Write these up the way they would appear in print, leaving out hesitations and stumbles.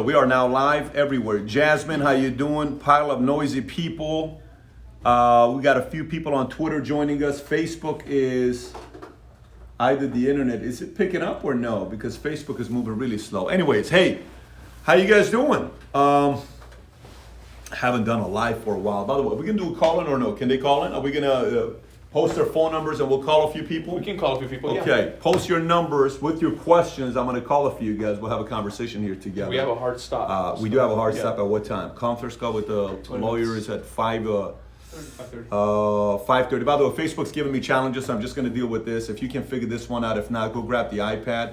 We are now live everywhere. Jasmine, how you doing? Pile of noisy people. We got a few people on Twitter joining us. Facebook is either the internet. Is it picking up or no? Because Facebook is moving really slow. Anyways, hey, how you guys doing? Haven't done a live for a while. By the way, are we gonna do a call in or no? Can they call in? Are we gonna post their phone numbers and we'll call a few people? We can call a few people. Okay, yeah. Post your numbers with your questions. I'm gonna call a few guys. We'll have a conversation here together. We have a hard stop. We do have a hard stop at what time? Conference call with the lawyer is at 5:30. 5:30. By the way, Facebook's giving me challenges, so I'm just gonna deal with this. If you can figure this one out, if not, go grab the iPad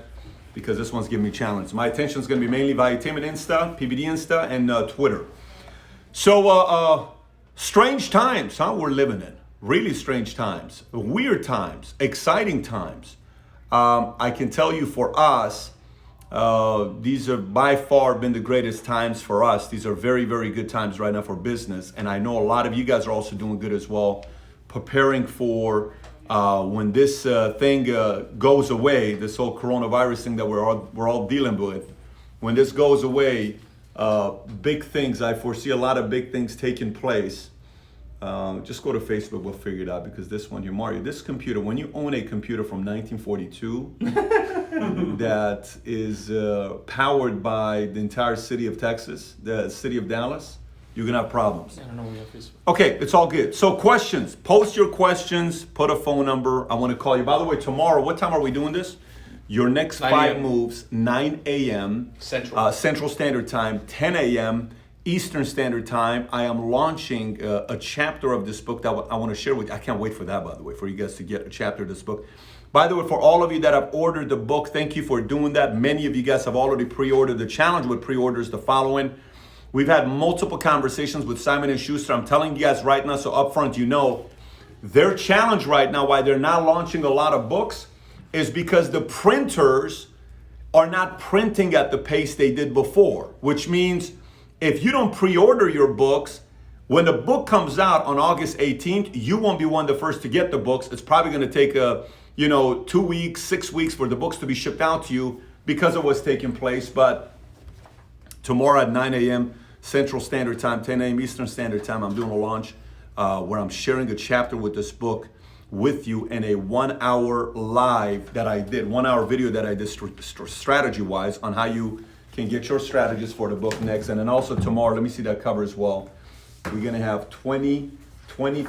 because this one's giving me challenges. My attention is gonna be mainly Valuetainment Insta, PBD Insta, and Twitter. So strange times, huh? We're living in. Really strange times, weird times, exciting times. I can tell you for us, these have by far been the greatest times for us. These are very, very good times right now for business. And I know a lot of you guys are also doing good as well, preparing for when this thing goes away, this whole coronavirus thing that we're all dealing with. When this goes away, big things, I foresee a lot of big things taking place. Just go to Facebook, we'll figure it out, because this one here, Mario, this computer, when you own a computer from 1942 that is powered by the entire city of Texas, the city of Dallas, you're gonna have problems. I don't know we have Facebook. Okay, it's all good. So questions, post your questions, put a phone number. I wanna call you. By the way, tomorrow, what time are we doing this? Your next 5 moves, 9 a.m. Central Standard Time, 10 a.m. Eastern Standard Time. I am launching a chapter of this book that I want to share with you. I can't wait for that, by the way, for you guys to get a chapter of this book. By the way, for all of you that have ordered the book, thank you for doing that. Many of you guys have already pre-ordered. The challenge with pre-order is the following. We've had multiple conversations with Simon & Schuster. I'm telling you guys right now, so up front, you know, their challenge right now, why they're not launching a lot of books, is because the printers are not printing at the pace they did before, which means if you don't pre-order your books, when the book comes out on August 18th, you won't be one of the first to get the books. It's probably going to take 2 weeks, 6 weeks for the books to be shipped out to you because of what's taking place. But tomorrow at 9 a.m. Central Standard Time, 10 a.m. Eastern Standard Time, I'm doing a launch where I'm sharing a chapter with this book with you in a 1 hour live that I did, 1 hour video that I did strategy-wise on how you can get your strategies for the book next. And then also tomorrow, let me see that cover as well. We're gonna have 20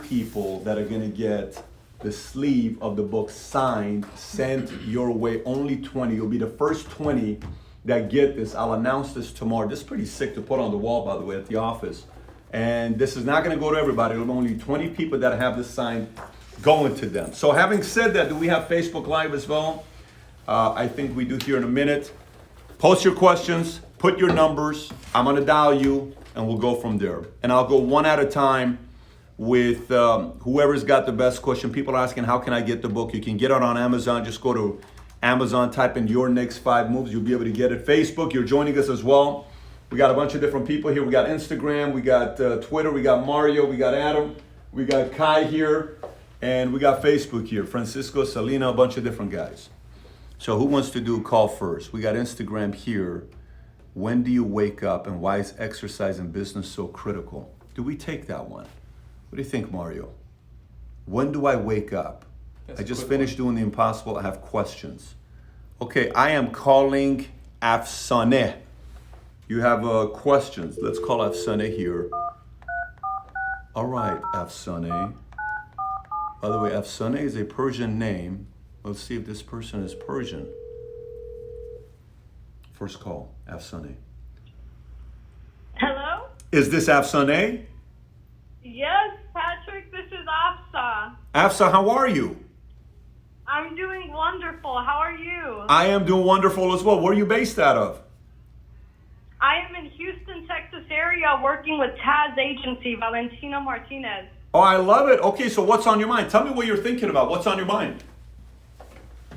people that are gonna get the sleeve of the book signed, sent your way. Only 20, you'll be the first 20 that get this. I'll announce this tomorrow. This is pretty sick to put on the wall, by the way, at the office. And this is not gonna go to everybody. There'll be only 20 people that have this signed going to them. So having said that, do we have Facebook Live as well? I think we do here in a minute. Post your questions, put your numbers. I'm gonna dial you and we'll go from there. And I'll go one at a time with whoever's got the best question. People are asking, how can I get the book? You can get it on Amazon. Just go to Amazon, type in your next 5 moves. You'll be able to get it. Facebook, you're joining us as well. We got a bunch of different people here. We got Instagram, we got Twitter, we got Mario, we got Adam, we got Kai here, and we got Facebook here. Francisco, Selena, a bunch of different guys. So who wants to do a call first? We got Instagram here. When do you wake up and why is exercise in business so critical? Do we take that one? What do you think, Mario? When do I wake up? I just finished doing the impossible. I have questions. Okay, I am calling Afsaneh. You have questions. Let's call Afsaneh here. All right, Afsaneh. By the way, Afsaneh is a Persian name. Let's see if this person is Persian. First call, Afsaneh. Hello? Is this Afsaneh? Yes, Patrick, this is Afsa. Afsa, how are you? I'm doing wonderful. How are you? I am doing wonderful as well. Where are you based out of? I am in Houston, Texas area working with Taz agency, Valentina Martinez. Oh, I love it. Okay, so what's on your mind? Tell me what you're thinking about. What's on your mind?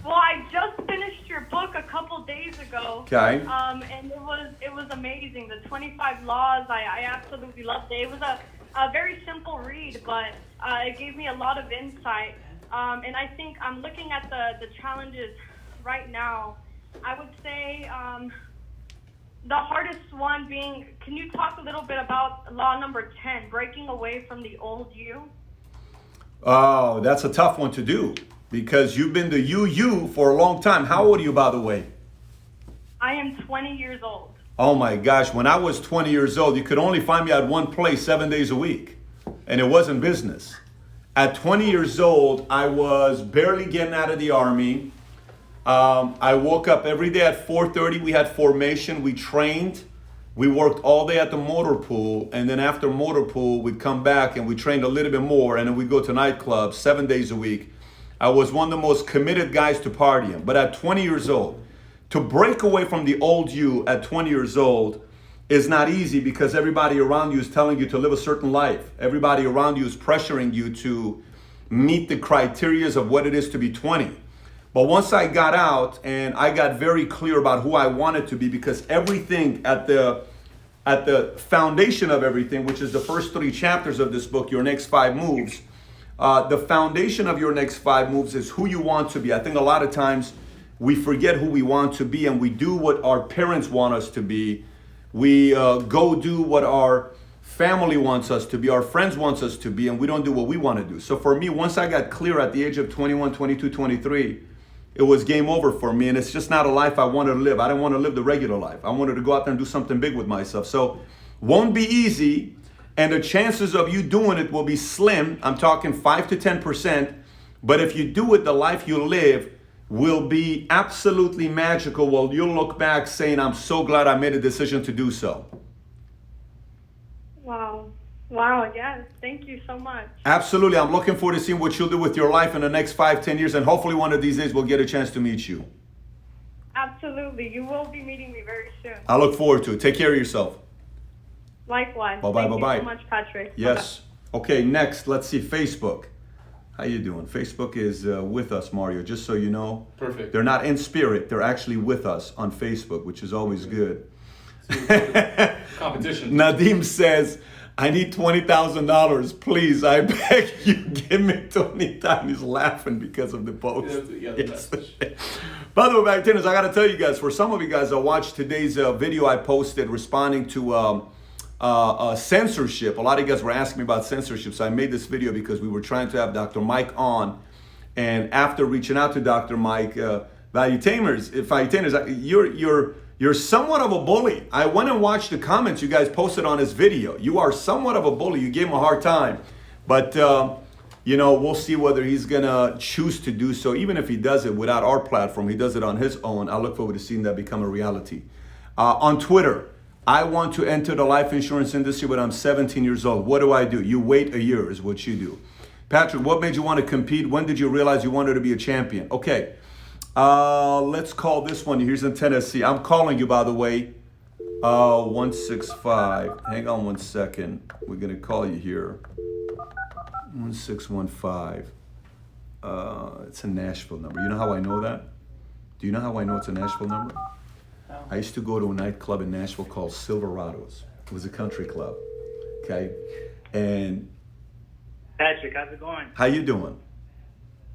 Well, I just finished your book a couple days ago. Okay. And it was amazing. The 25 laws, I absolutely loved it. It was a very simple read, but it gave me a lot of insight. And I think I'm looking at the challenges right now. I would say the hardest one being, can you talk a little bit about law number 10, breaking away from the old you? Oh, that's a tough one to do because you've been the you for a long time. How old are you, by the way? I am 20 years old. Oh my gosh, when I was 20 years old, you could only find me at one place 7 days a week, and it wasn't business. At 20 years old, I was barely getting out of the Army. I woke up every day at 4:30. We had formation. We trained. We worked all day at the motor pool. And then after motor pool, we'd come back and we trained a little bit more. And then we'd go to nightclubs 7 days a week. I was one of the most committed guys to partying. But at 20 years old, to break away from the old you at 20 years old is not easy because everybody around you is telling you to live a certain life. Everybody around you is pressuring you to meet the criteria of what it is to be 20. But once I got out and I got very clear about who I wanted to be, because everything at the foundation of everything, which is the first 3 chapters of this book, Your Next 5 Moves, the foundation of your next 5 moves is who you want to be. I think a lot of times we forget who we want to be and we do what our parents want us to be. We go do what our family wants us to be, our friends wants us to be, and we don't do what we want to do. So for me, once I got clear at the age of 21, 22, 23, it was game over for me, and it's just not a life I wanted to live. I didn't want to live the regular life. I wanted to go out there and do something big with myself. So won't be easy, and the chances of you doing it will be slim. I'm talking 5 to 10%, but if you do it, the life you live will be absolutely magical. Well, you'll look back saying, I'm so glad I made a decision to do so. Wow, yes. Thank you so much. Absolutely. I'm looking forward to seeing what you'll do with your life in the next 5, 10 years, and hopefully one of these days we'll get a chance to meet you. Absolutely. You will be meeting me very soon. I look forward to it. Take care of yourself. Likewise. Bye-bye, Thank bye-bye. you so much, Patrick. Yes. Okay, next, let's see, Facebook. How you doing? Facebook is with us, Mario, just so you know. Perfect. They're not in spirit. They're actually with us on Facebook, which is always good. Competition. Nadim says, I need $20,000. Please, I beg you, give me $20,000. He's laughing because of the post. Yeah, Yes. By the way, Valuetainers, I got to tell you guys, for some of you guys that watched today's video I posted responding to censorship. A lot of you guys were asking me about censorship, so I made this video because we were trying to have Dr. Mike on. And after reaching out to Dr. Mike, Valuetainers, you're somewhat of a bully. I went and watched the comments you guys posted on his video. You are somewhat of a bully. You gave him a hard time. But, we'll see whether he's going to choose to do so. Even if he does it without our platform, he does it on his own. I look forward to seeing that become a reality. On Twitter, I want to enter the life insurance industry, but I'm 17 years old. What do I do? You wait a year is what you do. Patrick, what made you want to compete? When did you realize you wanted to be a champion? Okay. Let's call this one. Here's in Tennessee. I'm calling you, by the way. 165. Hang on one second. We're going to call you here. 1615. It's a Nashville number. You know how I know that? Do you know how I know it's a Nashville number? I used to go to a nightclub in Nashville called Silverados. It was a country club. Okay? And Patrick, how's it going? how you doing?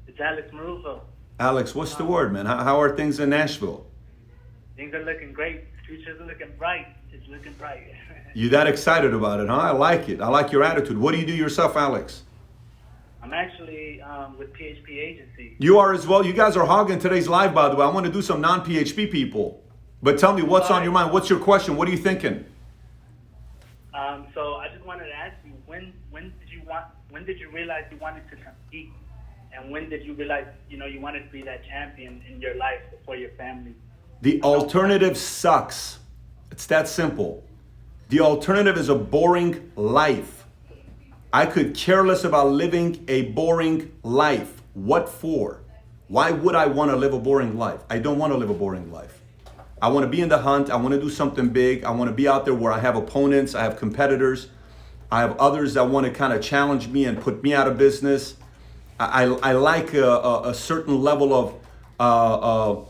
It's Alex Marufo. Alex, what's the word, man? How are things in Nashville? Things are looking great. Future's looking bright. It's looking bright. You that excited about it, huh? I like it. I like your attitude. What do you do yourself, Alex? I'm actually with PHP Agency. You are as well. You guys are hogging today's live, by the way. I want to do some non-PHP people. But tell me, what's on your mind? What's your question? What are you thinking? So I just wanted to ask you, when did you realize you wanted to compete? And when did you realize, you wanted to be that champion in your life for your family? The alternative sucks. It's that simple. The alternative is a boring life. I could care less about living a boring life. What for? Why would I want to live a boring life? I don't want to live a boring life. I want to be in the hunt. I want to do something big. I want to be out there where I have opponents. I have competitors. I have others that want to kind of challenge me and put me out of business. I like a certain level of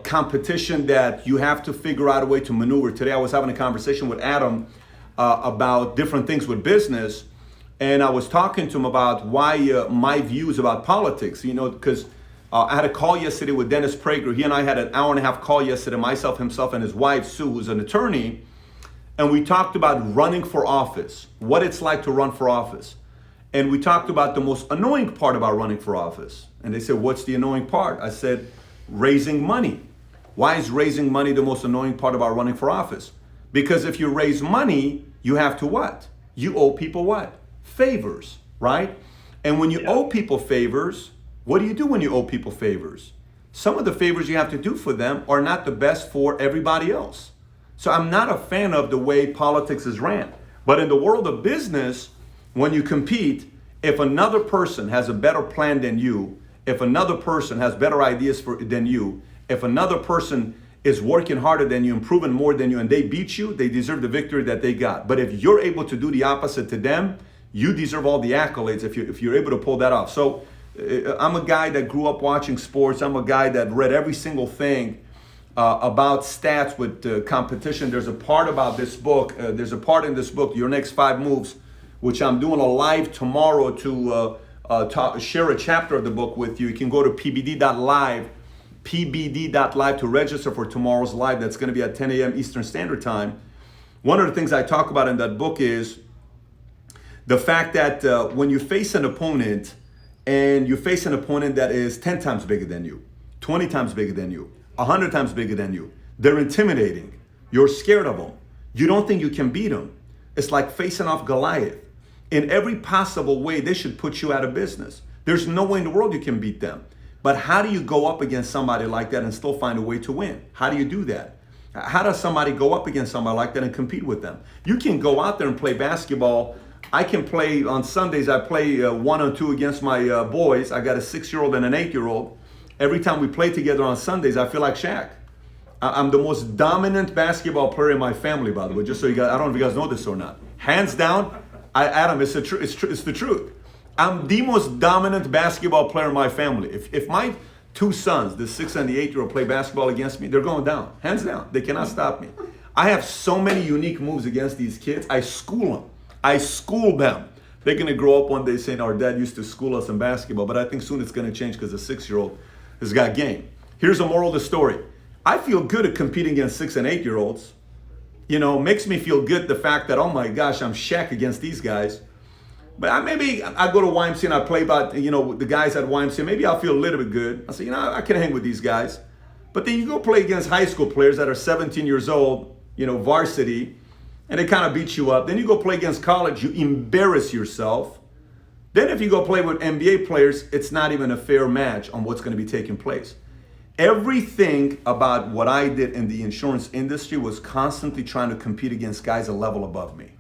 competition that you have to figure out a way to maneuver. Today I was having a conversation with Adam about different things with business, and I was talking to him about why my views about politics, because I had a call yesterday with Dennis Prager. He and I had an hour and a half call yesterday, myself, himself, and his wife, Sue, who's an attorney. And we talked about running for office, what it's like to run for office. And we talked about the most annoying part about running for office. And they said, what's the annoying part? I said, raising money. Why is raising money the most annoying part about running for office? Because if you raise money, you have to what? You owe people what? Favors, right? And when you owe people favors, what do you do when you owe people favors? Some of the favors you have to do for them are not the best for everybody else. So I'm not a fan of the way politics is ran. But in the world of business, when you compete, if another person has a better plan than you, if another person has better ideas than you, if another person is working harder than you, improving more than you, and they beat you, they deserve the victory that they got. But if you're able to do the opposite to them, you deserve all the accolades if you're able to pull that off. So I'm a guy that grew up watching sports. I'm a guy that read every single thing about stats with competition. There's a part about this book. There's a part in this book, Your Next 5 Moves, which I'm doing a live tomorrow to share a chapter of the book with you. You can go to pbd.live to register for tomorrow's live. That's going to be at 10 a.m. Eastern Standard Time. One of the things I talk about in that book is the fact that when you face an opponent, and you face an opponent that is 10 times bigger than you, 20 times bigger than you, 100 times bigger than you, they're intimidating. You're scared of them. You don't think you can beat them. It's like facing off Goliath. In every possible way, they should put you out of business. There's no way in the world you can beat them. But how do you go up against somebody like that and still find a way to win? How do you do that? How does somebody go up against somebody like that and compete with them? You can go out there and play basketball. I can play on Sundays. I play 1-on-2 against my boys. I got a 6-year-old and an 8-year-old. Every time we play together on Sundays, I feel like Shaq. I'm the most dominant basketball player in my family, by the way. Just so you guys, I don't know if you guys know this or not. Hands down, Adam, it's the truth. I'm the most dominant basketball player in my family. If my two sons, the 6 and the 8-year-old, play basketball against me, they're going down, hands down. They cannot stop me. I have so many unique moves against these kids. I school them. I school them. They're going to grow up one day saying our dad used to school us in basketball, but I think soon it's going to change because the 6-year-old has got game. Here's the moral of the story. I feel good at competing against 6 and 8-year-olds. You know, makes me feel good the fact that, oh my gosh, I'm Shaq against these guys. But maybe I go to YMCA and I play about, the guys at YMCA. Maybe I'll feel a little bit good. I say, I can hang with these guys. But then you go play against high school players that are 17 years old, varsity, and they kind of beat you up. Then you go play against college, you embarrass yourself. Then if you go play with NBA players, it's not even a fair match on what's going to be taking place. Everything about what I did in the insurance industry was constantly trying to compete against guys a level above me.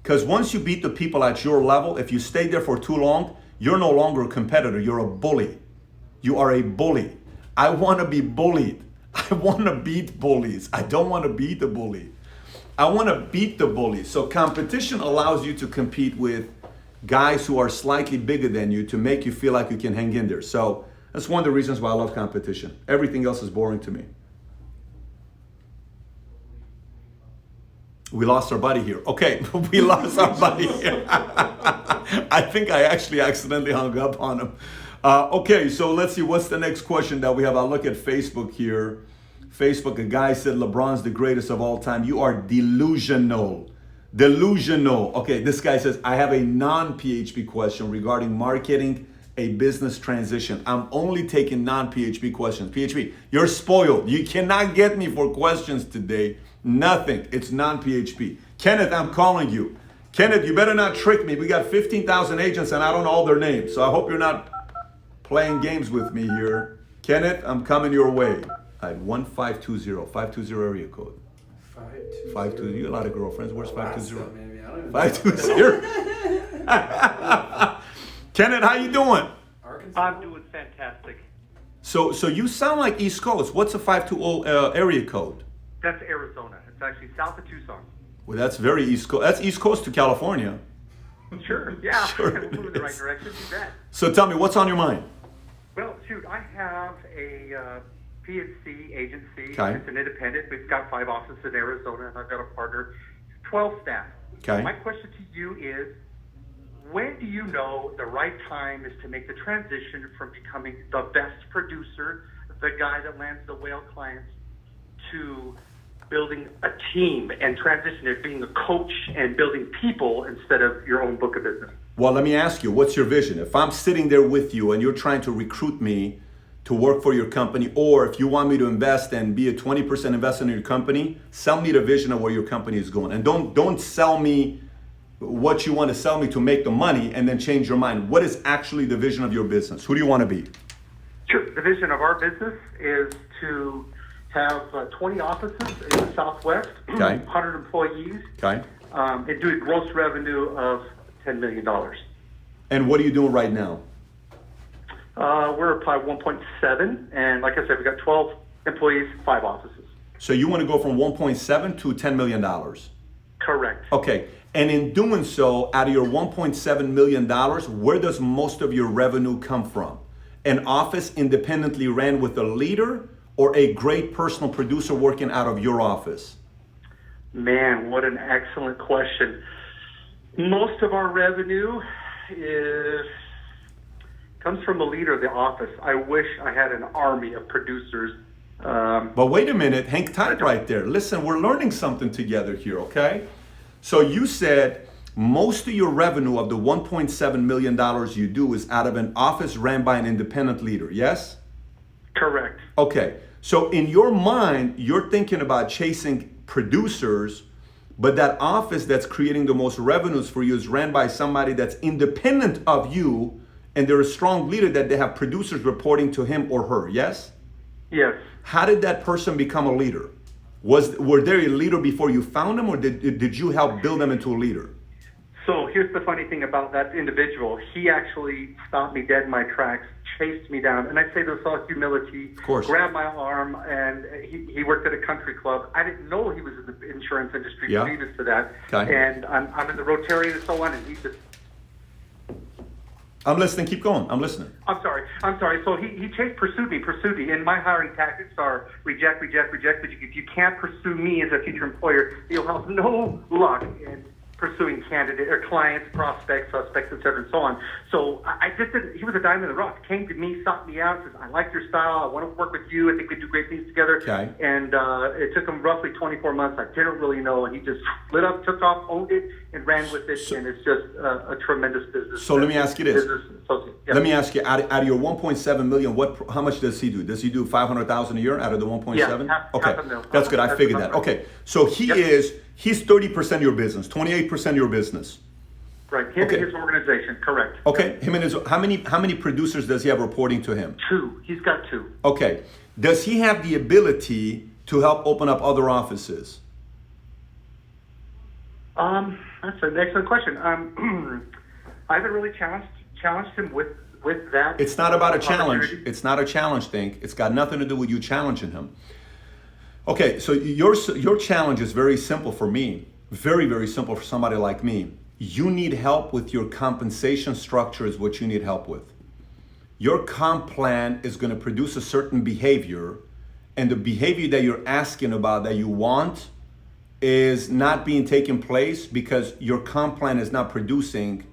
Because once you beat the people at your level, if you stay there for too long, you're no longer a competitor, you're a bully. You are a bully. I want to be bullied. I want to beat bullies. I don't want to be the bully. I want to beat the bully. So competition allows you to compete with guys who are slightly bigger than you to make you feel like you can hang in there. So that's one of the reasons why I love competition. Everything else is boring to me. We lost our buddy here. Okay, we lost our buddy here. I think I actually accidentally hung up on him. Okay, so let's see, what's the next question that we have? I'll look at Facebook here. Facebook, a guy said LeBron's the greatest of all time. You are delusional. Delusional. Okay, this guy says, I have a non-PHP question regarding marketing a business transition. I'm only taking non-PHP questions. PHP, you're spoiled. You cannot get me for questions today. Nothing. It's non-PHP. Kenneth, I'm calling you. Kenneth, you better not trick me. We got 15,000 agents and I don't know all their names. So I hope you're not playing games with me here. Kenneth, I'm coming your way. I had 1520 area code. 520. You got a lot of girlfriends. Where's 520? 520. Kenneth, how you doing? I'm doing fantastic. So you sound like East Coast. What's a 520 area code? That's Arizona. It's actually south of Tucson. Well, that's very East Coast. That's East Coast to California. Sure, yeah. Sure We're moving in the right direction. You bet. So tell me, what's on your mind? Well, shoot, I have a PNC agency. Okay. It's an independent. We've got 5 offices in Arizona, and I've got a partner, 12 staff. Okay. My question to you is, when do you know the right time is to make the transition from becoming the best producer, the guy that lands the whale clients, to building a team and transition to being a coach and building people instead of your own book of business? Well, let me ask you, what's your vision? If I'm sitting there with you and you're trying to recruit me to work for your company, or if you want me to invest and be a 20% investor in your company, sell me the vision of where your company is going. And don't sell me what you want to sell me to make the money and then change your mind. What is actually the vision of your business? Who do you want to be? Sure. The vision of our business is to have 20 offices in the Southwest, Okay. 100 employees, Okay. And do a gross revenue of $10 million. And what are you doing right now? We're probably 1.7, and like I said, we got 12 employees, 5 offices. So you want to go from 1.7 to $10 million. Correct. Okay. And in doing so, out of your $1.7 million, where does most of your revenue come from? An office independently ran with a leader, or a great personal producer working out of your office? Man, what an excellent question. Most of our revenue comes from the leader of the office. I wish I had an army of producers. But wait a minute, hang tight right there. Listen, we're learning something together here, okay? So you said most of your revenue of the $1.7 million you do is out of an office ran by an independent leader, yes? Correct. Okay, so in your mind, you're thinking about chasing producers, but that office that's creating the most revenues for you is ran by somebody that's independent of you, and they're a strong leader that they have producers reporting to him or her, yes? Yes. How did that person become a leader? Were they a leader before you found them, or did you help build them into a leader? So here's the funny thing about that individual. He actually stopped me dead in my tracks, chased me down, and I say this with all humility, Of course. grabbed my arm, and he worked at a country club. I didn't know he was in the insurance industry, Yeah. previous to that. Okay. And I'm in the Rotarian and so on, and he just... I'm listening, keep going, I'm listening. I'm sorry. So he pursued me. And my hiring tactics are reject. But if you can't pursue me as a future employer, you'll have no luck in pursuing candidate or clients, prospects, suspects, et cetera, and so on. So I just didn't. He was a diamond in the rough. Came to me, sought me out, says, "I like your style. I want to work with you. I think we do great things together." Okay. And it took him roughly 24 months. I didn't really know, and he just lit up, took off, owned it, and ran with it. And it's just a tremendous business. So let me ask you this. Business associate. Yeah. Let me ask you, out of your 1.7 million, how much does he do? Does he do 500,000 a year out of the 1.7? Yeah, okay, half a mil. that's good. I That's figured about that. right. Okay, so he's 30% of your business, 28% of your business. Right, him Okay. and his organization, correct. Okay, him and his. How many producers does he have reporting to him? 2. He's got 2. Okay, does he have the ability to help open up other offices? That's an excellent question. I haven't really challenged him with that. It's not about a challenge. opportunity. It's not a challenge thing. It's got nothing to do with you challenging him. Okay, so your challenge is very simple for me. Very, very simple for somebody like me. You need help with your compensation structure is what you need help with. Your comp plan is going to produce a certain behavior, and the behavior that you're asking about that you want is not being taken place because your comp plan is not producing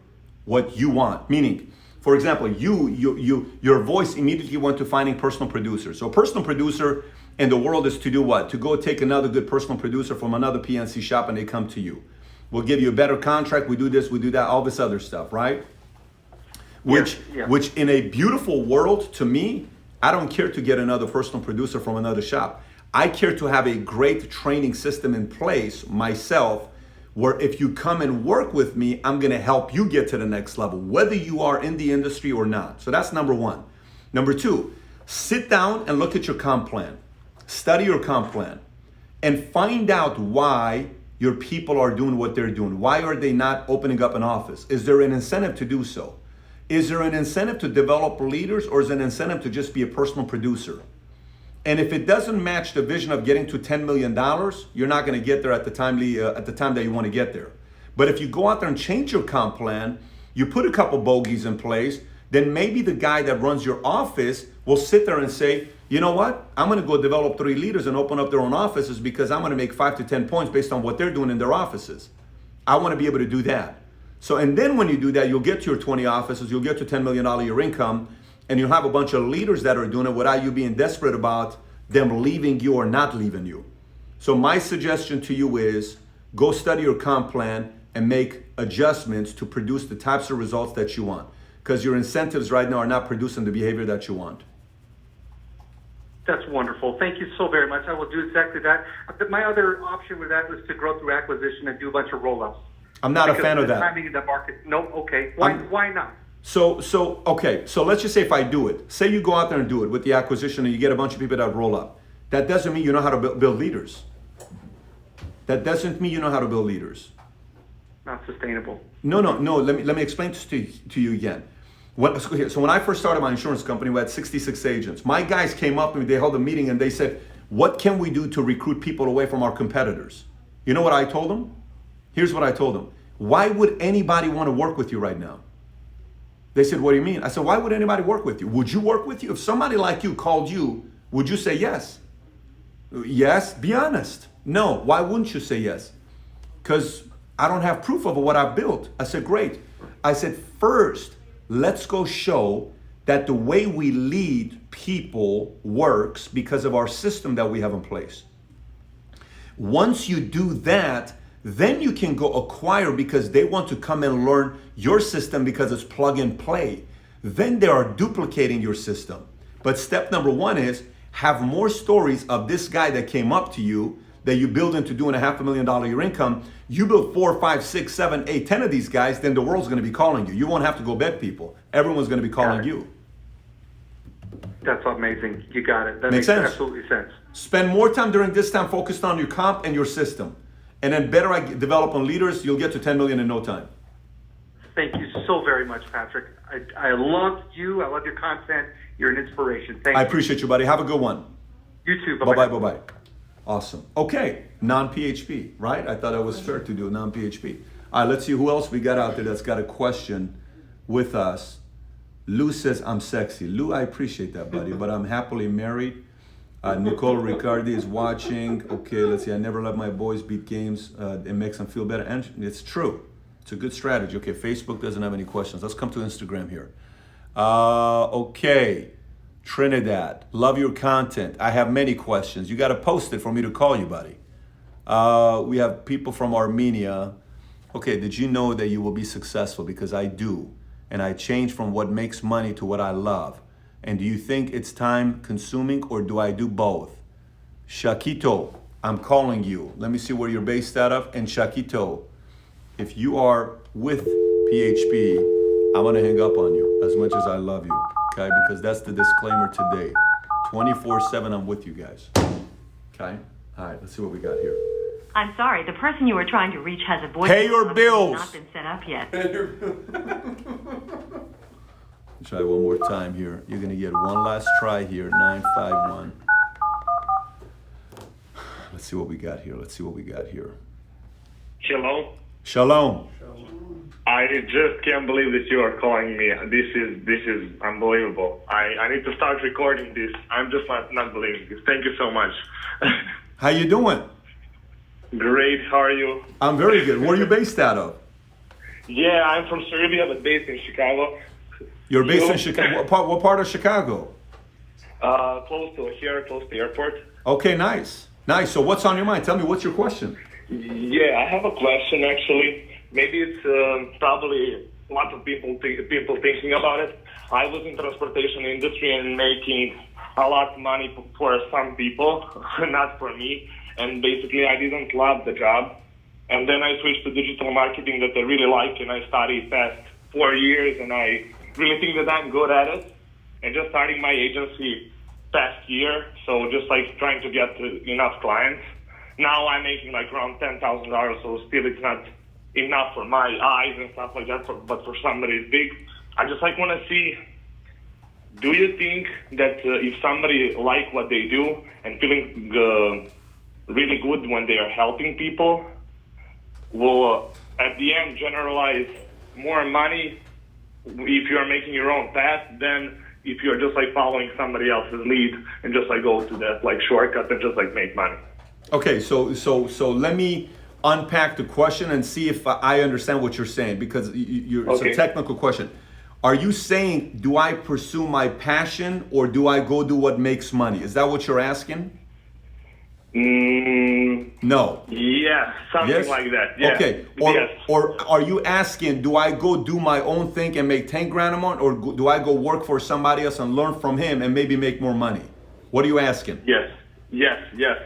what you want. Meaning, for example, your voice immediately went to finding personal producers. So a personal producer in the world is to do what? To go take another good personal producer from another PNC shop and they come to you. We'll give you a better contract, we do this, we do that, all this other stuff, right? Which in a beautiful world, to me, I don't care to get another personal producer from another shop. I care to have a great training system in place myself, where if you come and work with me, I'm gonna help you get to the next level, whether you are in the industry or not. So that's number one. Number two, sit down and look at your comp plan. Study your comp plan and find out why your people are doing what they're doing. Why are they not opening up an office? Is there an incentive to do so? Is there an incentive to develop leaders, or is it an incentive to just be a personal producer? And if it doesn't match the vision of getting to $10 million, you're not going to get there at the time that you want to get there. But if you go out there and change your comp plan, you put a couple bogeys in place, then maybe the guy that runs your office will sit there and say, you know what? I'm going to go develop 3 leaders and open up their own offices because I'm going to make 5 to 10 points based on what they're doing in their offices. I want to be able to do that. So, and then when you do that, you'll get to your 20 offices, you'll get to $10 million a year income, and you'll have a bunch of leaders that are doing it without you being desperate about them leaving you or not leaving you. So my suggestion to you is go study your comp plan and make adjustments to produce the types of results that you want. Because your incentives right now are not producing the behavior that you want. That's wonderful. Thank you so very much. I will do exactly that. But my other option with that was to grow through acquisition and do a bunch of roll-ups. I'm not a fan of that. Timing in the market. No, okay. Why not? So let's just say if I do it, say you go out there and do it with the acquisition and you get a bunch of people that roll up. That doesn't mean you know how to build leaders. That doesn't mean you know how to build leaders. Not sustainable. No. Let me explain this to you again. So when I first started my insurance company, we had 66 agents. My guys came up and they held a meeting and they said, what can we do to recruit people away from our competitors? You know what I told them? Here's what I told them. Why would anybody want to work with you right now? They said, what do you mean? I said, why would anybody work with you? Would you work with you? If somebody like you called you, would you say yes? Yes, be honest. No, why wouldn't you say yes? Because I don't have proof of what I've built. I said, great. I said, first, let's go show that the way we lead people works because of our system that we have in place. Once you do that, then you can go acquire because they want to come and learn your system because it's plug and play. Then they are duplicating your system. But step number one is have more stories of this guy that came up to you that you build into doing $500,000 your income. You build 4, 5, 6, 7, 8, 10 of these guys, then the world's going to be calling you. You won't have to go beg people. Everyone's going to be calling you. That's amazing. You got it. That Makes makes sense. absolutely sense. Spend more time during this time focused on your comp and your system. And then better develop on leaders, you'll get to 10 million in no time. Thank you so very much, Patrick. I love you. I love your content. You're an inspiration. Thank you. I appreciate you, buddy. Have a good one. You too. Bye-bye. Bye-bye. Awesome. Okay, non-PHP, right? I thought it was fair to do a non-PHP. All right, let's see who else we got out there that's got a question with us. Lou says, I'm sexy. Lou, I appreciate that, buddy, but I'm happily married. Nicole Riccardi is watching. Okay, let's see. I never let my boys beat games. It makes them feel better. And it's true. It's a good strategy. Okay, Facebook doesn't have any questions. Let's come to Instagram here. Okay, Trinidad. Love your content. I have many questions. You got to post it for me to call you, buddy. We have people from Armenia. Okay, did you know that you will be successful? Because I do. And I change from what makes money to what I love. And do you think it's time consuming or do I do both? Shakito, I'm calling you. Let me see where you're based out of. And Shakito, if you are with PHP, I'm gonna hang up on you as much as I love you, okay? Because that's the disclaimer today. 24/7, I'm with you guys, okay? All right, let's see what we got here. I'm sorry, the person you were trying to reach has a voice. Pay your bills. Not been set up yet. Try one more time here. You're gonna get one last try here, 951. Let's see what we got here. Hello. Shalom. I just can't believe that you are calling me. This is unbelievable. I need to start recording this. I'm just not believing this. Thank you so much. How you doing? Great. How are you? I'm very good. Where are you based out of? Yeah, I'm from Serbia, but based in Chicago. You're based in Chicago. What part of Chicago? Close to the airport. Okay, nice. So what's on your mind? Tell me, what's your question? Yeah, I have a question actually. Maybe it's probably a lot of people thinking about it. I was in transportation industry and making a lot of money for some people, not for me. And basically, I didn't love the job. And then I switched to digital marketing that I really like, and I studied past 4 years, and I really think that I'm good at it. And just starting my agency past year, so just like trying to get enough clients. Now I'm making like around $10,000, so still it's not enough for my eyes and stuff like that, but for somebody big, I just like want to see, do you think that if somebody like what they do and feeling really good when they are helping people, will at the end generalize more money if you're making your own path than if you're just like following somebody else's lead and just like go to that like shortcut and just like make money? Okay, so let me unpack the question and see if I understand what you're saying, because it's a technical question. Are you saying, do I pursue my passion or do I go do what makes money? Is that what you're asking? No. Yeah, something like that. Yeah. Okay. Yes. Or are you asking, do I go do my own thing and make 10 grand a month, or do I go work for somebody else and learn from him and maybe make more money? What are you asking? Yes.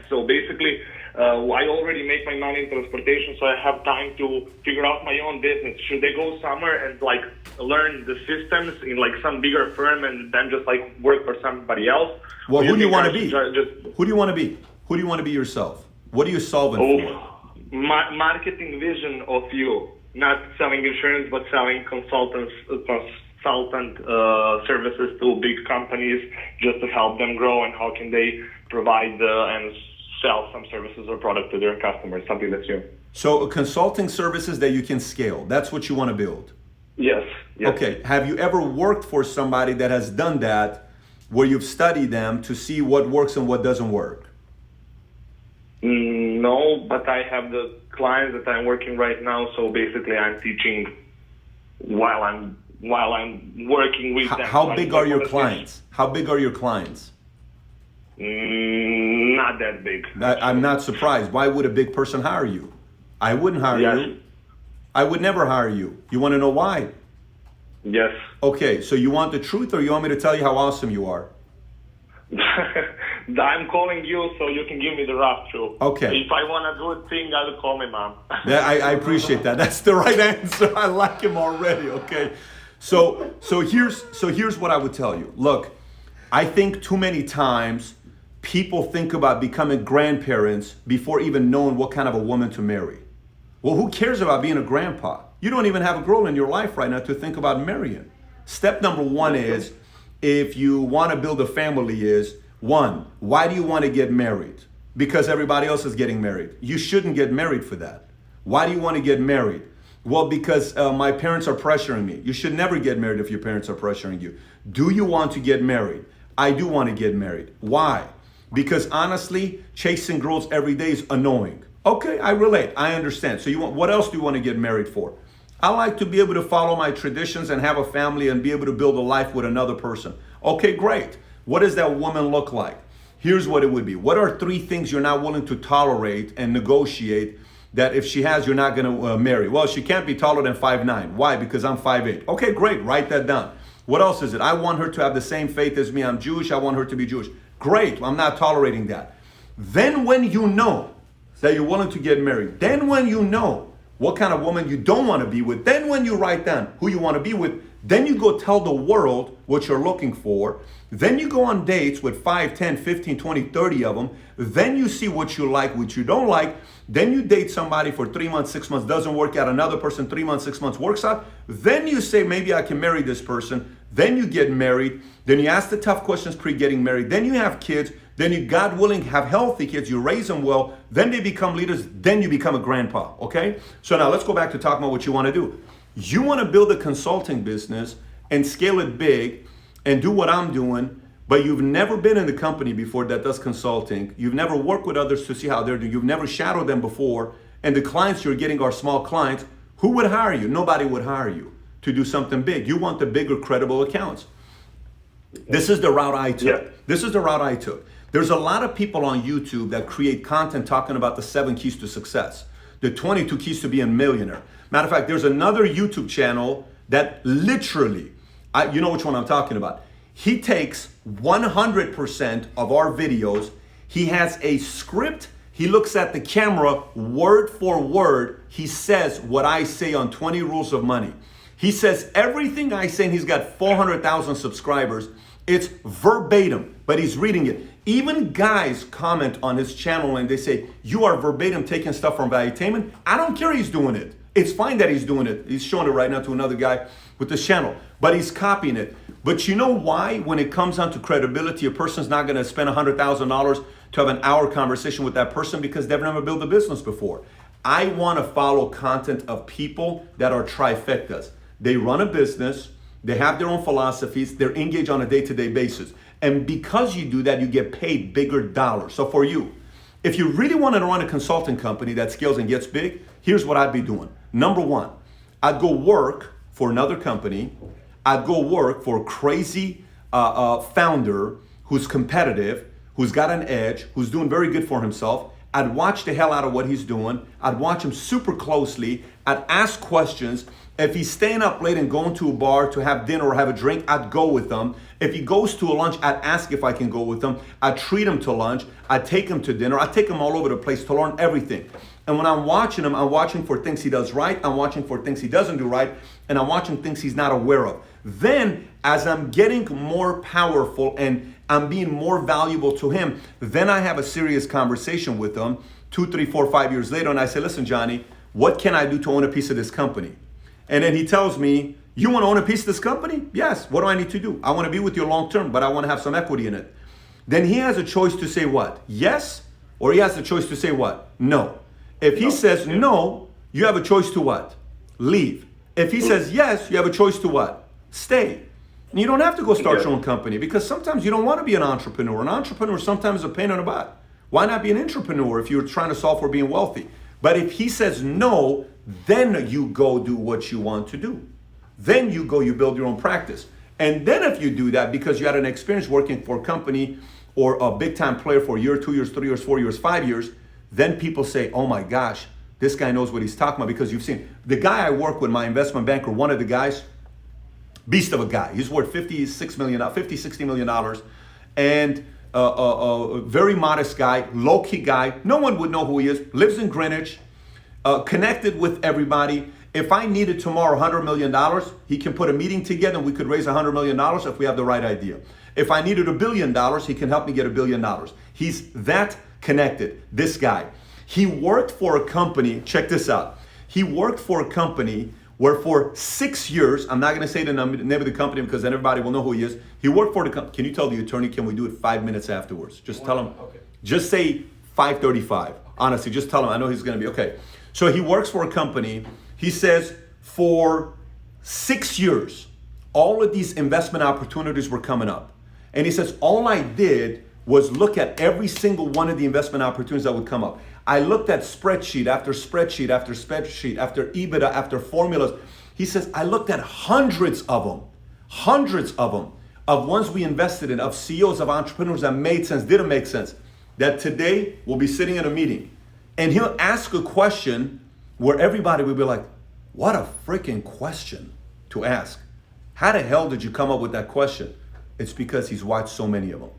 So basically, I already make my money in transportation, so I have time to figure out my own business. Should I go somewhere and like learn the systems in like some bigger firm and then just like work for somebody else? Well, who do you want to be? Just... Who do you want to be? Who do you want to be yourself? What are you solving for? Marketing vision of you, not selling insurance, but selling consultant services to big companies just to help them grow, and how can they provide and sell some services or product to their customers, something that's you. So consulting services that you can scale, that's what you want to build? Yes. Okay, have you ever worked for somebody that has done that, where you've studied them to see what works and what doesn't work? No, but I have the clients that I'm working right now, so basically I'm teaching while I'm working with them. How big are your clients? How big are your clients? Not that big. I'm not surprised. Why would a big person hire you? I wouldn't hire you. I would never hire you. You want to know why? Yes. Okay, so you want the truth, or you want me to tell you how awesome you are? I'm calling you so you can give me the rough truth. Okay. If I want a good thing, I'll call me mom. Yeah, I appreciate that. That's the right answer. I like him already. Okay. So here's what I would tell you. Look, I think too many times people think about becoming grandparents before even knowing what kind of a woman to marry. Well, who cares about being a grandpa? You don't even have a girl in your life right now to think about marrying. Step number one is, if you want to build a family, is one, why do you want to get married? Because everybody else is getting married. You shouldn't get married for that. Why do you want to get married? Well, because my parents are pressuring me. You should never get married if your parents are pressuring you. Do you want to get married? I do want to get married. Why? Because honestly, chasing girls every day is annoying. Okay, I relate. I understand. So what else do you want to get married for? I like to be able to follow my traditions and have a family and be able to build a life with another person. Okay, great. What does that woman look like? Here's what it would be. What are 3 things you're not willing to tolerate and negotiate that if she has, you're not going to marry? Well, she can't be taller than 5'9". Why? Because I'm 5'8". Okay, great. Write that down. What else is it? I want her to have the same faith as me. I'm Jewish. I want her to be Jewish. Great. I'm not tolerating that. Then when you know that you're willing to get married, then when you know what kind of woman you don't want to be with, then when you write down who you want to be with, then you go tell the world what you're looking for. Then you go on dates with 5, 10, 15, 20, 30 of them. Then you see what you like, what you don't like. Then you date somebody for 3 months, 6 months, doesn't work out. Another person, 3 months, 6 months works out. Then you say, maybe I can marry this person. Then you get married. Then you ask the tough questions pre-getting married. Then you have kids. Then you, God willing, have healthy kids. You raise them well. Then they become leaders. Then you become a grandpa, okay? So now let's go back to talking about what you want to do. You want to build a consulting business and scale it big and do what I'm doing, but you've never been in the company before that does consulting. You've never worked with others to see how they're doing. You've never shadowed them before. And the clients you're getting are small clients. Who would hire you? Nobody would hire you to do something big. You want the bigger, credible accounts. This is the route I took. Yeah. This is the route I took. There's a lot of people on YouTube that create content talking about the 7 keys to success, the 22 keys to being a millionaire. Matter of fact, there's another YouTube channel that literally, you know which one I'm talking about. He takes 100% of our videos. He has a script. He looks at the camera word for word. He says what I say on 20 Rules of Money. He says everything I say, and he's got 400,000 subscribers. It's verbatim, but he's reading it. Even guys comment on his channel and they say, you are verbatim taking stuff from Valuetainment. I don't care he's doing it. It's fine that he's doing it. He's showing it right now to another guy with this channel, but he's copying it. But you know why? When it comes down to credibility, a person's not going to spend $100,000 to have an hour conversation with that person because they've never built a business before. I want to follow content of people that are trifectas. They run a business, they have their own philosophies, they're engaged on a day-to-day basis. And because you do that, you get paid bigger dollars. So for you, If you really want to run a consulting company that scales and gets big, here's what I'd be doing. Number one, I'd go work for another company. I'd go work for a crazy founder who's competitive, who's got an edge, who's doing very good for himself. I'd watch the hell out of what he's doing. I'd watch him super closely. I'd ask questions. If he's staying up late and going to a bar to have dinner or have a drink, I'd go with him. If he goes to a lunch, I'd ask if I can go with him. I'd treat him to lunch. I'd take him to dinner. I'd take him all over the place to learn everything. And when I'm watching him, I'm watching for things he does right. I'm watching for things he doesn't do right. And I'm watching things he's not aware of. Then, as I'm getting more powerful and I'm being more valuable to him, then I have a serious conversation with him 2, 3, 4, 5 years later. And I say, listen, Johnny, what can I do to own a piece of this company? And then he tells me, you want to own a piece of this company? Yes. What do I need to do? I want to be with you long term, but I want to have some equity in it. Then he has a choice to say what? Yes? Or he has a choice to say what? No. If he says no, you have a choice to what? Leave. If he says yes, you have a choice to what? Stay. And you don't have to go start your own company, because sometimes you don't want to be an entrepreneur. An entrepreneur sometimes is a pain in the butt. Why not be an entrepreneur if you're trying to solve for being wealthy? But if he says no, then you go do what you want to do. Then you go, you build your own practice. And then if you do that because you had an experience working for a company or a big time player for a year, 2 years, 3 years, 4 years, 5 years, then people say, oh my gosh, this guy knows what he's talking about, because you've seen. The guy I work with, my investment banker, one of the guys, beast of a guy. He's worth $60 million. And a very modest guy, low-key guy. No one would know who he is. Lives in Greenwich, connected with everybody. If I needed tomorrow $100 million, he can put a meeting together and we could raise $100 million if we have the right idea. If I needed $1 billion, he can help me get $1 billion. He's that connected, this guy. He worked for a company, check this out. He worked for a company where for 6 years, I'm not gonna say the name of the company because then everybody will know who he is. He worked for the company. Can you tell the attorney, can we do it 5 minutes afterwards? Just tell him, okay. Just say 5:35. Honestly, just tell him, I know he's gonna be, okay. So he works for a company. He says for 6 years, all of these investment opportunities were coming up. And he says, all I did was look at every single one of the investment opportunities that would come up. I looked at spreadsheet after spreadsheet after spreadsheet after EBITDA after formulas. He says, I looked at hundreds of them, of ones we invested in, of CEOs, of entrepreneurs that made sense, didn't make sense, that today we'll be sitting in a meeting and he'll ask a question where everybody will be like, what a freaking question to ask. How the hell did you come up with that question? It's because he's watched so many of them.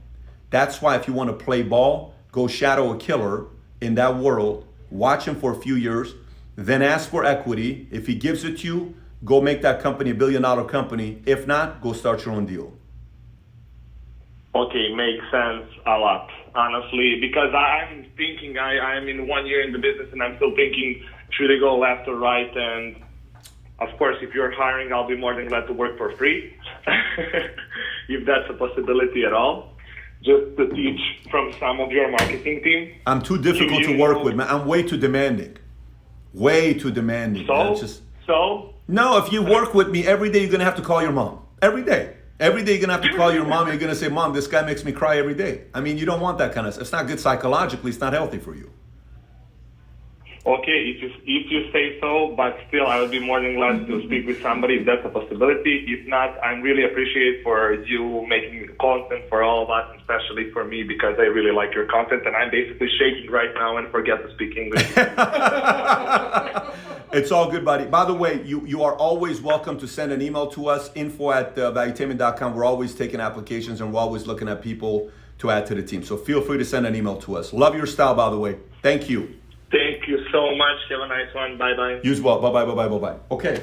That's why if you want to play ball, go shadow a killer in that world, watch him for a few years, then ask for equity. If he gives it to you, go make that company $1 billion company. If not, go start your own deal. Okay, makes sense a lot, honestly, because I'm thinking, I'm in 1 year in the business and I'm still thinking, should I go left or right? And of course, if you're hiring, I'll be more than glad to work for free, if that's a possibility at all. Just to teach from some of your marketing team. I'm too difficult to work with, man. I'm way too demanding. Way too demanding. So? No, if you work with me, every day you're going to have to call your mom. Every day. Every day you're going to have to call your mom and you're going to say, Mom, this guy makes me cry every day. I mean, you don't want that kind of stuff. It's not good psychologically. It's not healthy for you. Okay, if you say so, but still, I would be more than glad to speak with somebody if that's a possibility. If not, I really appreciate for you making content for all of us, especially for me, because I really like your content, and I'm basically shaking right now and forget to speak English. It's all good, buddy. By the way, you are always welcome to send an email to us, info@valuetainment.com. We're always taking applications, and we're always looking at people to add to the team. So feel free to send an email to us. Love your style, by the way. Thank you. Thank you so much. Have a nice one. Bye-bye. You as well. Bye-bye, bye-bye, bye-bye. Okay.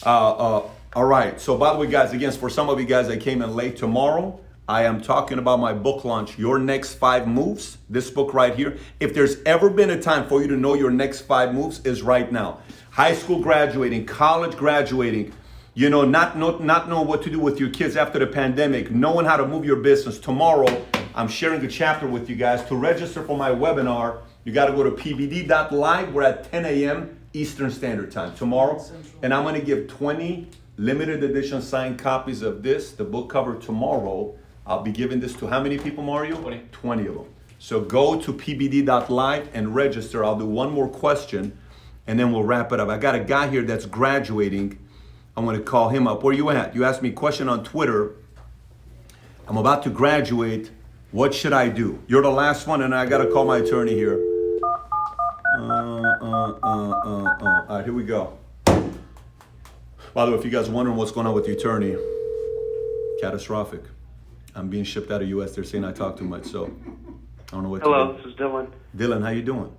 All right. So by the way, guys, again, for some of you guys that came in late, tomorrow, I am talking about my book launch, Your Next 5 Moves, this book right here. If there's ever been a time for you to know your next 5 moves, is right now. High school graduating, college graduating, you know, not knowing what to do with your kids after the pandemic, knowing how to move your business. Tomorrow, I'm sharing a chapter with you guys. To register for my webinar, you got to go to pbd.live. We're at 10 a.m. Eastern Standard Time tomorrow. And I'm going to give 20 limited edition signed copies of this, the book cover, tomorrow. I'll be giving this to how many people, Mario? 20. 20 of them. So go to pbd.live and register. I'll do one more question and then we'll wrap it up. I got a guy here that's graduating. I'm going to call him up. Where you at? You asked me a question on Twitter. I'm about to graduate. What should I do? You're the last one and I got to call my attorney here. All right, here we go. By the way, if you guys are wondering what's going on with the attorney, catastrophic. I'm being shipped out of U.S. They're saying I talk too much, so I don't know what to do. Hello, this is Dylan. Dylan, how you doing?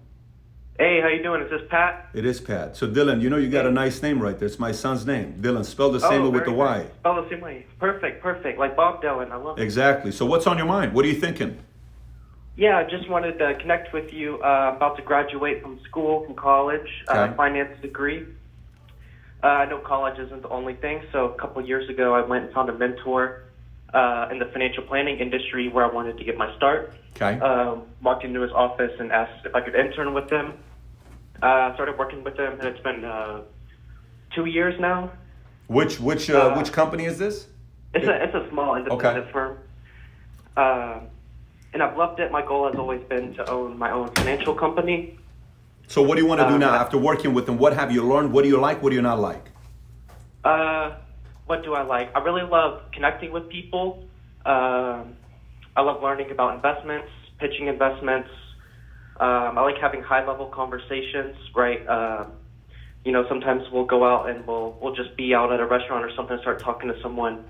Hey, how you doing? Is this Pat? It is Pat. So Dylan, you know you got a nice name right there. It's my son's name. Dylan, spelled the same way with the Y. Oh, the same way. Perfect. Like Bob Dylan. I love it. Exactly. So what's on your mind? What are you thinking? Yeah, I just wanted to connect with you. About to graduate from school, from college, Okay. finance degree. I know college isn't the only thing, so a couple years ago I went and found a mentor in the financial planning industry where I wanted to get my start. Okay. Walked into his office and asked if I could intern with him. Started working with him, and it's been 2 years now. Which company is this? It's a small independent firm. And I've loved it. My goal has always been to own my own financial company. So what do you want to do now after working with them? What have you learned? What do you like? What do you not like? What do I like? I really love connecting with people. I love learning about investments, pitching investments. I like having high-level conversations, right? Sometimes we'll go out and we'll just be out at a restaurant or something and start talking to someone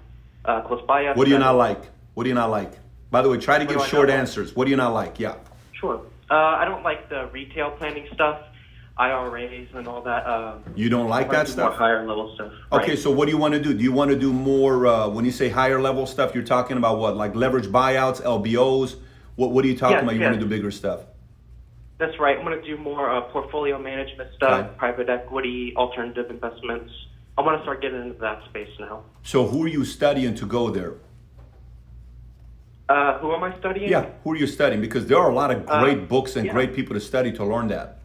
close by us. What do you not like? What do you not like? By the way, try to give short answers. What do you not like? Yeah. Sure. I don't like the retail planning stuff, IRAs and all that. You don't like that stuff? More higher level stuff. Okay, Right. so what do you want to do? Do you want to do more, when you say higher level stuff, you're talking about what? Like leverage buyouts, LBOs? What are you talking about? You want to do bigger stuff? That's right. I'm going to do more portfolio management stuff, Okay. private equity, alternative investments. I want to start getting into that space now. So who are you studying to go there? Who am I studying? Yeah, who are you studying? Because there are a lot of great books and yeah. great people to study to learn that.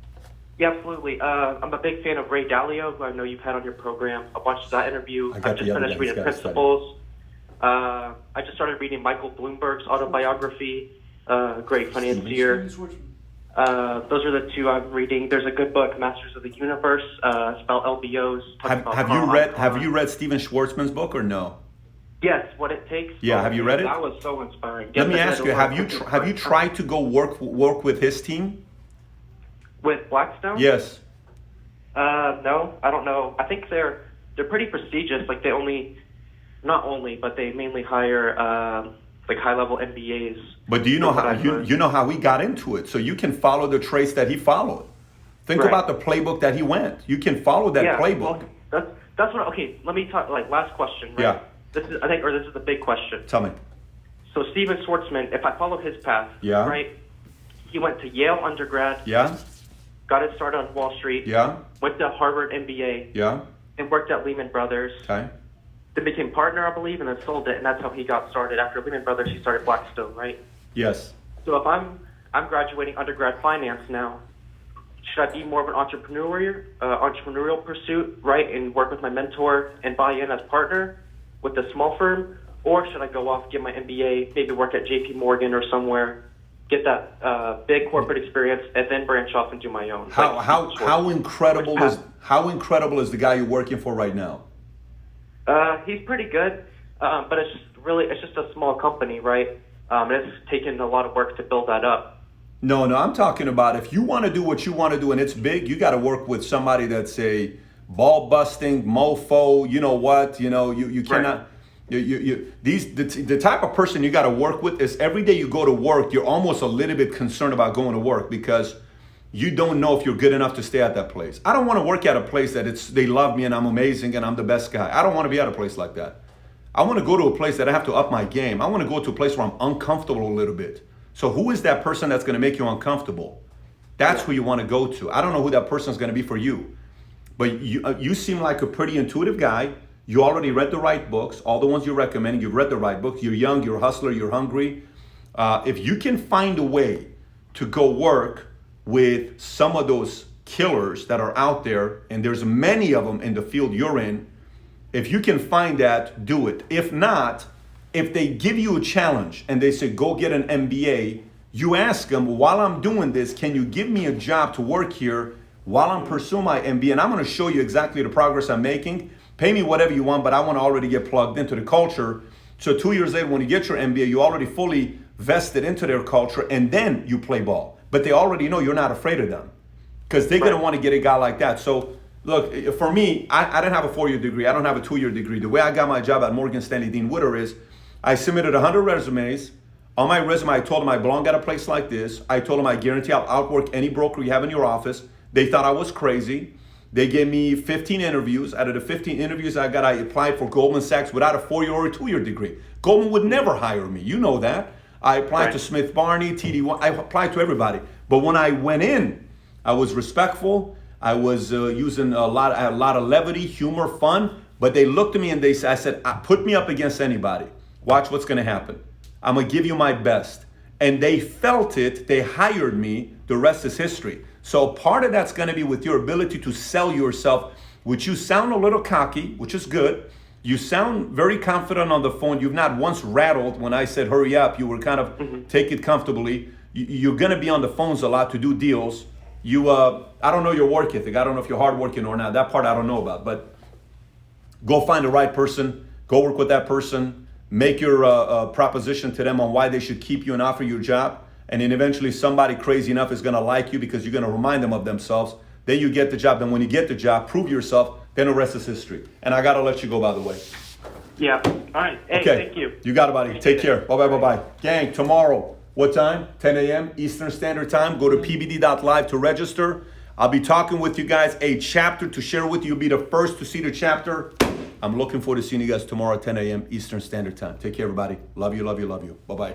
Yeah, absolutely. I'm a big fan of Ray Dalio, who I know you've had on your program. I watched that interview. I just finished reading Principles. I just started reading Michael Bloomberg's autobiography, great financier. Those are the two I'm reading. There's a good book, Masters of the Universe, spelled LBOs. Have you read Steven Schwartzman's book or no? Yes, What It Takes. Yeah, have you read it? That was so inspiring. Let me ask you, have you tried to go work with his team? With Blackstone? Yes. No, I don't know. I think they're pretty prestigious. Like but they mainly hire like high-level MBAs. But do you know how he got into it? So you can follow the trace that he followed. Think about the playbook that he went. You can follow that playbook. Well, that's what. Okay, let me talk. Like last question. Right? Yeah. This is the big question. Tell me. So Steven Schwartzman, if I follow his path, Yeah. right? He went to Yale undergrad. Yeah. Got his start on Wall Street. Yeah. Went to Harvard MBA. Yeah. And worked at Lehman Brothers. Okay. Then became partner, I believe, and then sold it, and that's how he got started. After Lehman Brothers, he started Blackstone, right? Yes. So if I'm graduating undergrad finance now, should I be more of an entrepreneurial pursuit, right, and work with my mentor and buy in as partner with the small firm, or should I go off, get my MBA, maybe work at JP Morgan or somewhere, get that big corporate experience, and then branch off and do my own? How incredible is the guy you're working for right now? He's pretty good, but it's just a small company, right? It's taken a lot of work to build that up. No, I'm talking about if you want to do what you want to do and it's big, you got to work with somebody that's a ball busting mofo. You know what? You cannot. The type of person you got to work with is every day you go to work, you're almost a little bit concerned about going to work because you don't know if you're good enough to stay at that place. I don't want to work at a place that they love me and I'm amazing and I'm the best guy. I don't want to be at a place like that. I want to go to a place that I have to up my game. I want to go to a place where I'm uncomfortable a little bit. So who is that person that's going to make you uncomfortable? That's who you want to go to. I don't know who that person is going to be for you. But you seem like a pretty intuitive guy. You already read the right books, all the ones you're recommending. You've read the right books. You're young, you're a hustler, you're hungry. If you can find a way to go work with some of those killers that are out there, and there's many of them in the field you're in, if you can find that, do it. If not, if they give you a challenge and they say, go get an MBA, You ask them, while I'm doing this, can you give me a job to work here while I'm pursuing my MBA? And I'm going to show you exactly the progress I'm making. Pay me whatever you want, but I want to already get plugged into the culture. So 2 years later, when you get your MBA, you already fully vested into their culture, and then you play ball. But they already know you're not afraid of them because they're going to want to get a guy like that. So look, for me, I didn't have a 4-year degree. I don't have a 2-year degree. The way I got my job at Morgan Stanley Dean Witter is I submitted 100 resumes. On my resume, I told them I belong at a place like this. I told them I guarantee I'll outwork any broker you have in your office. They thought I was crazy. They gave me 15 interviews. Out of the 15 interviews I got, I applied for Goldman Sachs without a 4-year or a 2-year degree. Goldman would never hire me. You know that. I applied to Smith Barney, TD1. I applied to everybody. But when I went in, I was respectful. I was using a lot of levity, humor, fun. But they looked at me and I said, put me up against anybody. Watch what's going to happen. I'm going to give you my best. And they felt it. They hired me. The rest is history. So part of that's going to be with your ability to sell yourself, which you sound a little cocky, which is good. You sound very confident on the phone. You've not once rattled when I said, hurry up. You were kind of take it comfortably. You're going to be on the phones a lot to do deals. I don't know your work ethic. I don't know if you're hardworking or not. That part I don't know about. But go find the right person. Go work with that person. Make your proposition to them on why they should keep you and offer you a job. And then eventually somebody crazy enough is going to like you because you're going to remind them of themselves. Then you get the job. Then when you get the job, prove yourself. Then the rest is history. And I got to let you go, by the way. Yeah. All right. Hey, okay. Thank you. You got it, buddy. Take care. Bye-bye, bye-bye. Gang, tomorrow, what time? 10 a.m. Eastern Standard Time. Go to pbd.live to register. I'll be talking with you guys a chapter to share with you. You'll be the first to see the chapter. I'm looking forward to seeing you guys tomorrow at 10 a.m. Eastern Standard Time. Take care, everybody. Love you, love you, love you. Bye-bye.